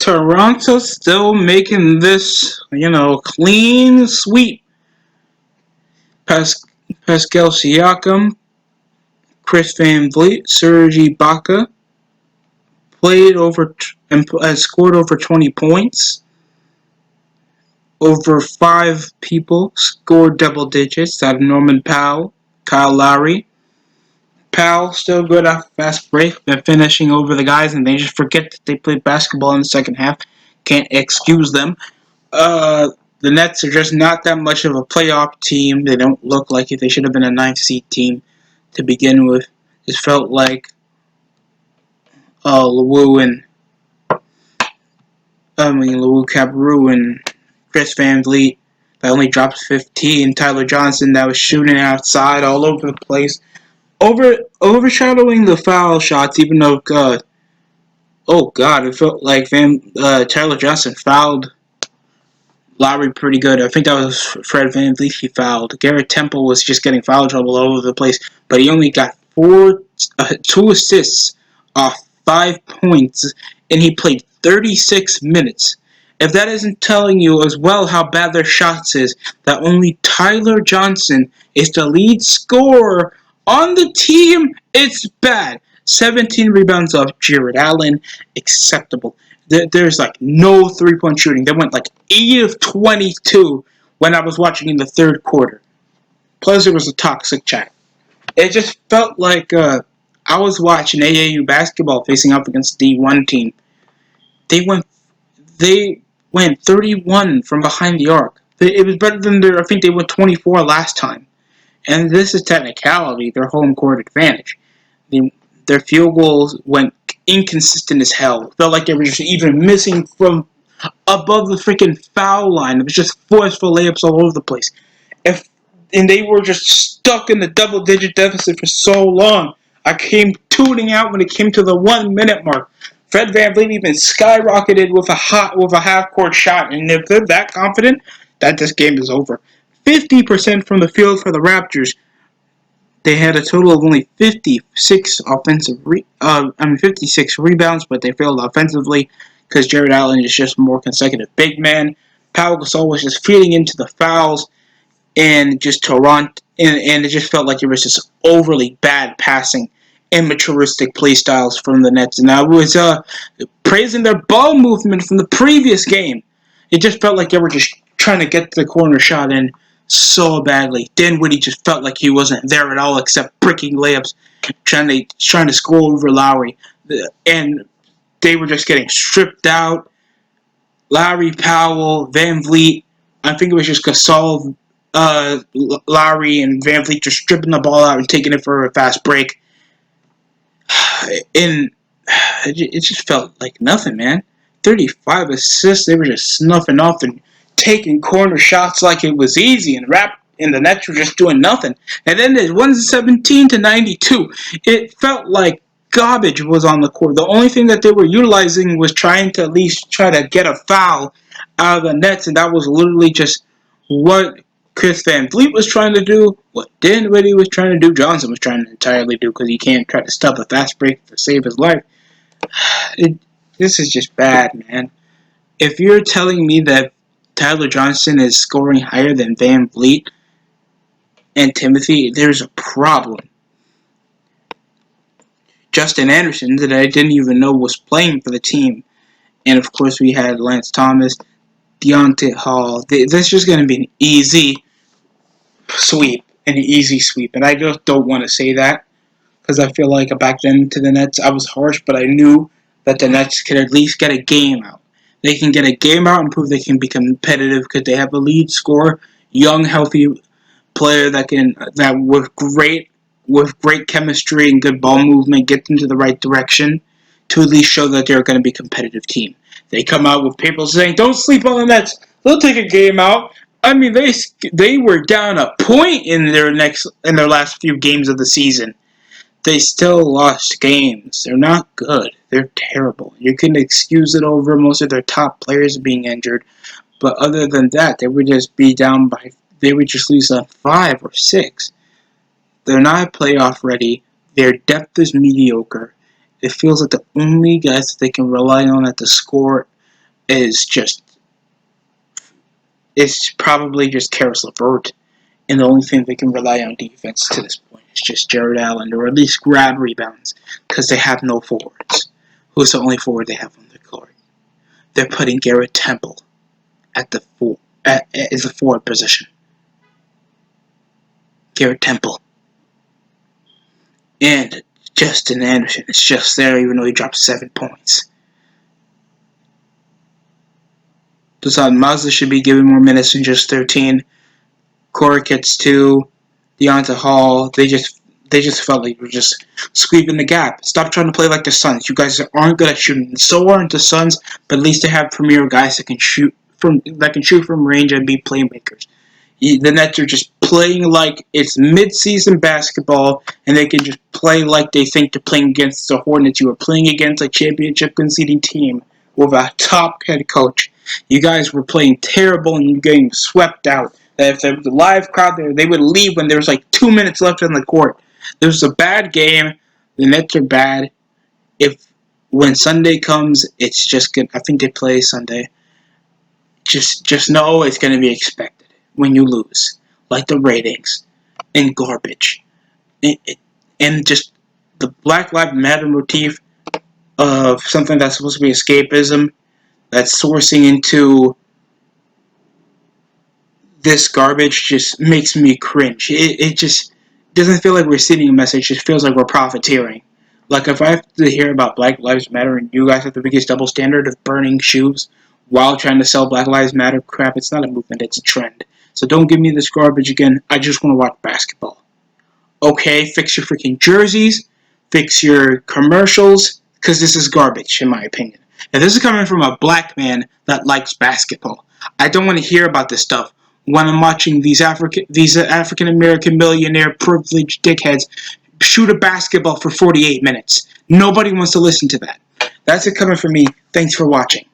Toronto still making this, clean sweep. Pas- Pascal Siakam, Chris Van Vliet, Serge Ibaka played over and has scored over 20 points. Over 5 people scored double digits. That Norman Powell, Kyle Lowry. Powell still good off fast break, been finishing over the guys, and they just forget that they played basketball in the second half. Can't excuse them. The Nets are just not that much of a playoff team. They don't look like it. They should have been a ninth seed team to begin with. It felt like Lou and Lou Cabarrou and Chris Van Vliet that only dropped 15. Tyler Johnson that was shooting outside all over the place, overshadowing the foul shots. Even though, it felt like Tyler Johnson fouled Lowry pretty good. I think that was Fred VanVleet he fouled. Garrett Temple was just getting foul trouble all over the place, but he only got 2 assists off 5 points, and he played 36 minutes. If that isn't telling you as well how bad their shots is, that only Tyler Johnson is the lead scorer on the team, it's bad. 17 rebounds off Jared Allen, acceptable. There's like no 3-point shooting. They went like 8 of 22 when I was watching in the third quarter. Plus, it was a toxic chat. It just felt like I was watching AAU basketball facing up against the D1 team. They went 31 from behind the arc. It was better than I think they went 24 last time. And this is technicality, their home court advantage. Their field goals went inconsistent as hell. It felt like they were just even missing from above the freaking foul line. It was just forceful layups all over the place. And they were just stuck in the double-digit deficit for so long. I came tuning out when it came to the 1-minute mark. Fred VanVleet even skyrocketed with a half-court shot, and if they're that confident, that this game is over. 50% from the field for the Raptors. They had a total of only 56 rebounds, but they failed offensively because Jared Allen is just more consecutive big man. Pau Gasol was just feeding into the fouls, and just Toronto, and it just felt like it was just overly bad passing, immaturistic play styles from the Nets. And I was praising their ball movement from the previous game. It just felt like they were just trying to get the corner shot in so badly. Dinwiddie just felt like he wasn't there at all, except bricking layups, trying to score over Lowry, and they were just getting stripped out. Lowry, Powell, Van Vliet. I think it was just Gasol, Lowry, and Van Vliet just stripping the ball out and taking it for a fast break. And it just felt like nothing, man. 35 assists. They were just snuffing off and taking corner shots like it was easy, and the Nets were just doing nothing. And then there's 117-92. It felt like garbage was on the court. The only thing that they were utilizing was trying to at least try to get a foul out of the Nets, and that was literally just what Chris Van Vliet was trying to do, what Dinwiddie was trying to do, Johnson was trying to entirely do, because he can't try to stop a fast break to save his life. This is just bad, man. If you're telling me that Tyler Johnson is scoring higher than Van Vliet and Timothy, there's a problem. Justin Anderson, that I didn't even know was playing for the team. And of course we had Lance Thomas, Deontay Hall. This is just going to be an easy sweep. And I just don't want to say that, because I feel like back then to the Nets I was harsh, but I knew that the Nets could at least get a game out. They can get a game out and prove they can be competitive because they have a lead scorer, young, healthy player that with great chemistry and good ball movement, get them to the right direction to at least show that they're going to be a competitive team. They come out with people saying, "Don't sleep on the Nets. They'll take a game out." I mean, they were down a point in their last few games of the season. They still lost games. They're not good. They're terrible. You can excuse it over most of their top players being injured, but other than that, they would just lose 5 or 6. They're not playoff ready. Their depth is mediocre. It feels like the only guys that they can rely on at the score is just is probably just Karis LeVert, and the only thing they can rely on defense to this point is just Jared Allen, or at least grab rebounds, because they have no forwards. Who's the only forward they have on the court? They're putting Garrett Temple at the is the forward position. Garrett Temple. And Justin Anderson is just there, even though he dropped 7 points. Dusan Mazda should be given more minutes than just 13. Corey gets 2. Deonta Hall, they just felt like we were just squeezing the gap. Stop trying to play like the Suns. You guys aren't good at shooting. So aren't the Suns, but at least they have premier guys that can shoot from range and be playmakers. The Nets are just playing like it's mid-season basketball, and they can just play like they think they're playing against the Hornets. You are playing against a championship conceding team with a top head coach. You guys were playing terrible and you're getting swept out. If there was a live crowd there, they would leave when there was like 2 minutes left on the court. This was a bad game. The Nets are bad. When Sunday comes, it's just good. I think they play Sunday. Just know it's going to be expected when you lose, like the ratings and garbage, and just the Black Lives Matter motif of something that's supposed to be escapism that's sourcing into this garbage just makes me cringe. It just doesn't feel like we're sending a message. It just feels like we're profiteering. Like, if I have to hear about Black Lives Matter and you guys have the biggest double standard of burning shoes while trying to sell Black Lives Matter crap, it's not a movement, it's a trend. So don't give me this garbage again. I just want to watch basketball. Okay, fix your freaking jerseys, fix your commercials, because this is garbage, in my opinion. And this is coming from a black man that likes basketball. I don't want to hear about this stuff when I'm watching these African American millionaire privileged dickheads shoot a basketball for 48 minutes. Nobody wants to listen to that. That's it coming from me. Thanks for watching.